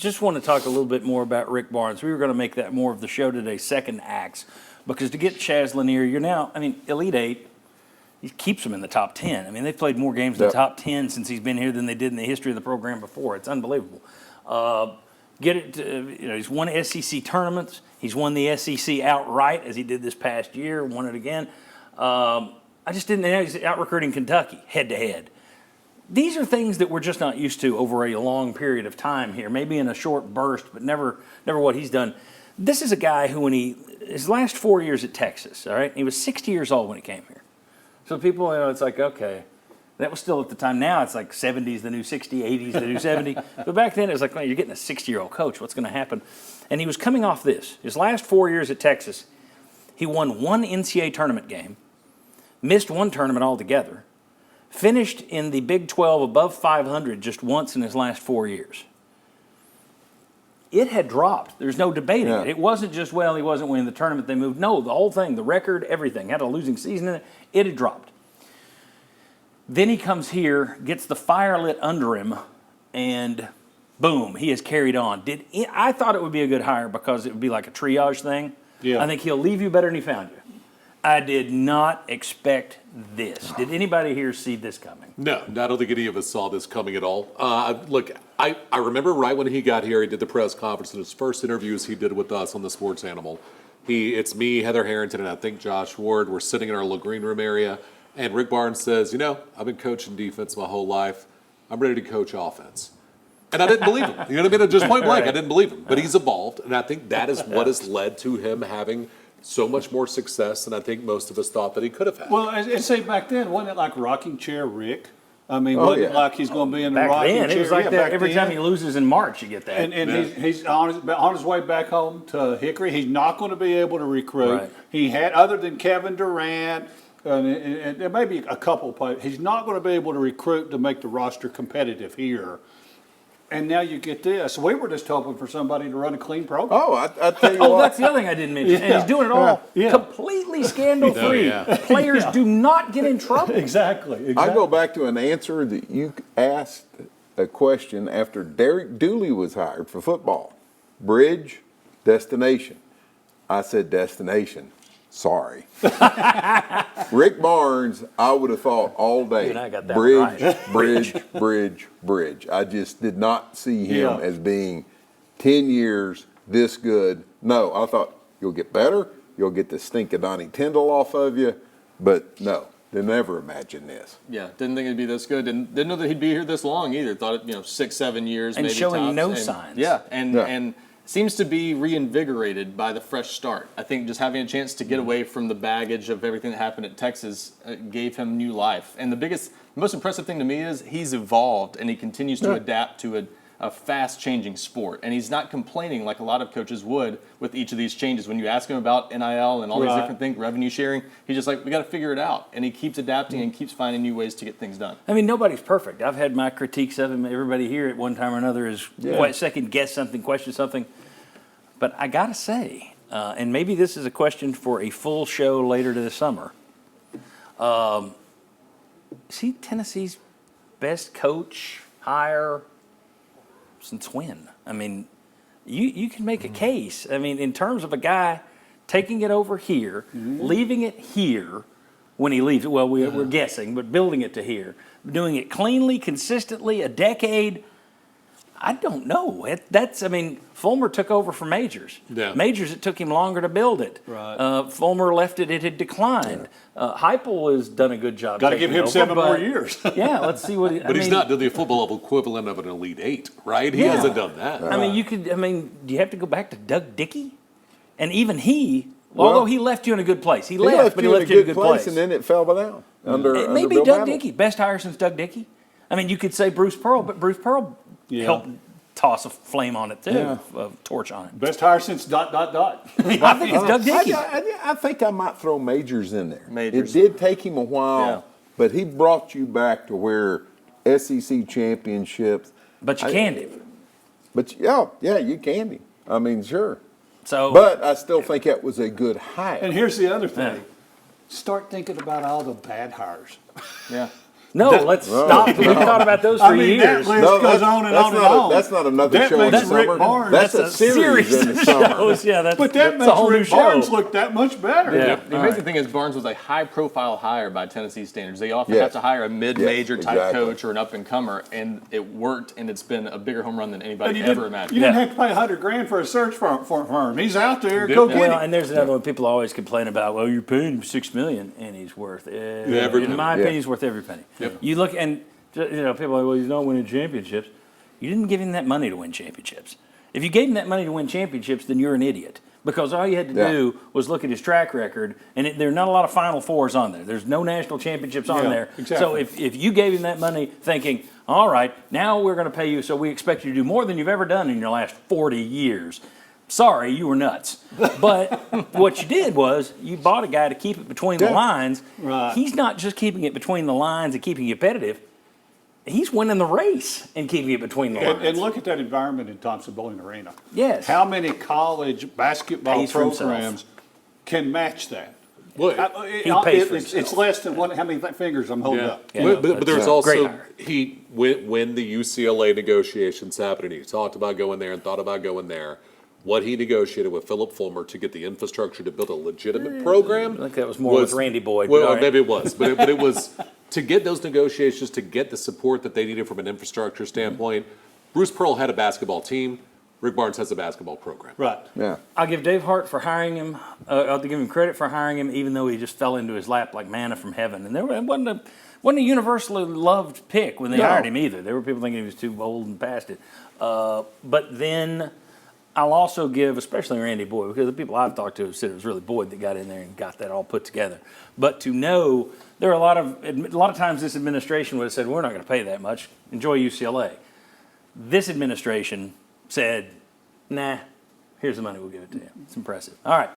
just want to talk a little bit more about Rick Barnes. We were going to make that more of the show today, second acts, because to get Chaz Lanier, you're now, Elite Eight, he keeps them in the top 10. I mean, they've played more games in the top 10 since he's been here than they did in the history of the program before. It's unbelievable. He's won SEC tournaments. He's won the SEC outright, as he did this past year, won it again. I just didn't know he's out recruiting Kentucky head-to-head. These are things that we're just not used to over a long period of time here, maybe in a short burst, but never what he's done. This is a guy who, his last 4 years at Texas, all right, he was 60 years old when he came here. So people, it's like, okay, that was still at the time. Now it's like 70's the new 60, 80's the new 70. But back then it was like, man, you're getting a 60-year-old coach. What's going to happen? And he was coming off this. His last 4 years at Texas, he won one NCAA tournament game, missed one tournament altogether, finished in the Big 12 above 500 just once in his last 4 years. It had dropped. There's no debating it. It wasn't just, well, he wasn't winning the tournament, they moved. No, the whole thing, the record, everything, had a losing season in it. It had dropped. Then he comes here, gets the fire lit under him, and boom, he has carried on. I thought it would be a good hire because it would be like a triage thing. Yeah. I think he'll leave you better than he found you. I did not expect this. Did anybody here see this coming? No, I don't think any of us saw this coming at all. Look, I remember right when he got here, he did the press conference, and his first interviews he did with us on the Sports Animal. It's me, Heather Harrington, and I think Josh Ward. We're sitting in our little green room area, and Rick Barnes says, I've been coaching defense my whole life. I'm ready to coach offense. And I didn't believe him. You know what I mean? Just point blank, I didn't believe him. But he's evolved, and I think that is what has led to him having so much more success than I think most of us thought that he could have had. Well, and say back then, wasn't it like rocking chair Rick? Wasn't it like he's going to be in the rocking chair? It was like that every time he loses in March, you get that. And he's on his way back home to Hickory. He's not going to be able to recruit. Right. He had, other than Kevin Durant, and there may be a couple of players, he's not going to be able to recruit to make the roster competitive here. And now you get this. We were just hoping for somebody to run a clean program. Oh, I tell you what. That's the other thing I didn't mention. Yeah. And he's doing it all completely scandal-free. Players do not get in trouble. Exactly. I go back to an answer that you asked a question after Derek Dooley was hired for football. Bridge, destination. I said destination. Sorry. Rick Barnes, I would have thought all day. Dude, I got that bridge. I just did not see him as being 10 years this good. No, I thought you'll get better. You'll get the stink of Donnie Tyndall off of you. But no, they never imagined this. Yeah, didn't think it'd be this good. Didn't know that he'd be here this long either. Thought it, 6, 7 years, and maybe showing tops. No signs. Yeah, and seems to be reinvigorated by the fresh start. I think just having a chance to get away from the baggage of everything that happened at Texas gave him new life. And the most impressive thing to me is he's evolved and he continues to adapt to a fast-changing sport. And he's not complaining like a lot of coaches would with each of these changes. When you ask him about NIL and all these different things, revenue sharing, he's just like, we got to figure it out. And he keeps adapting and keeps finding new ways to get things done. Nobody's perfect. I've had my critiques of him. Everybody here at one time or another is second-guess something, question something. But I got to say, and maybe this is a question for a full show later this summer, is he Tennessee's best coach, hire, since when? You can make a case. In terms of a guy taking it over here, leaving it here when he leaves it. Well, we're guessing, but building it to here. Doing it cleanly, consistently, a decade. I don't know. Fulmer took over for Majors. Yeah. Majors, it took him longer to build it. Right. Fulmer left it had declined. Heupel has done a good job. Got to give him 7 more years. Let's see what he... But he's not the football equivalent of an Elite Eight, right? He hasn't done that. Do you have to go back to Doug Dickey? And even he, although he left you in a good place. He left you in a good place. And then it fell down. Maybe Bill Doug Battle. Dickey. Best hire since Doug Dickey. You could say Bruce Pearl, but Bruce Pearl helped toss a flame on it too, a torch on it. Best hire since ... I think it's Doug Dickey. I think I might throw Majors in there. Majors. It did take him a while, but he brought you back to where SEC championships. But you canned him. But you canned him. Sure. But I still think that was a good hire. And here's the other thing. Start thinking about all the bad hires. Yeah. No, let's stop. We've thought about those for I mean, that years. list No, goes that's- on and that's on and not a- on. that's not another That show in makes the Rick summer. Barnes. That's a series in the summer. shows. Yeah, that's, But that that's a whole new makes Rick Barnes show. look that much better. Yeah. The amazing thing is Barnes was a high-profile hire by Tennessee standards. They often Yes. have to hire a mid-major Yes, type exactly. coach or an up-and-comer, and it worked, and it's been a bigger home run than But anybody you ever didn't, imagined. you didn't Yeah. have to pay $100,000 for a search firm. He's out there. Go get Well, him. and there's another one. People always complain about. Well, you're paying him $6 million, and he's worth Every in my penny. opinion, he's worth every penny. You look and people are like, well, he's not winning championships. You didn't give him that money to win championships. If you gave him that money to win championships, then you're an idiot. Because all you had to Yeah. do was look at his track record, and there are not a lot of Final Fours on there. There's no national championships on Yeah, there. exactly. So if you gave him that money thinking, all right, now we're going to pay you, so we expect you to do more than you've ever done in your last 40 years. Sorry, you were nuts. But what you did was you bought a guy to keep it between the Yeah. lines. Right. He's not just keeping it between the lines and keeping it competitive. He's winning the race and keeping it between the lines. And look at that environment in Thompson-Boling Arena. Yes. How many college basketball Pays for himself. programs can match that? Well, He pays for It's himself. less than how many fingers I'm holding up. Yeah. But there's That's great also hire. when the UCLA negotiations happened, and he talked about going there and thought about going there. What he negotiated with Philip Fulmer to get the infrastructure to build a legitimate program. I think that was more with Randy Boyd, but Well, all right. maybe it was, but it was to get those negotiations to get the support that they needed from an infrastructure standpoint. Bruce Pearl had a basketball team. Rick Barnes has a basketball program. Right. Yeah. I'll give Dave Hart for hiring him. I'll give him credit for hiring him, even though he just fell into his lap like manna from heaven. And it wasn't a universally loved pick when they No. hired him either. There were people thinking he was too old and past it. But then I'll also give, especially Randy Boyd, because the people I've talked to have said it was really Boyd that got in there and got that all put together. But to know there are a lot of times this administration would have said, we're not going to pay that much. Enjoy UCLA. This administration said, nah, here's the money, we'll give it to you. It's impressive. All right.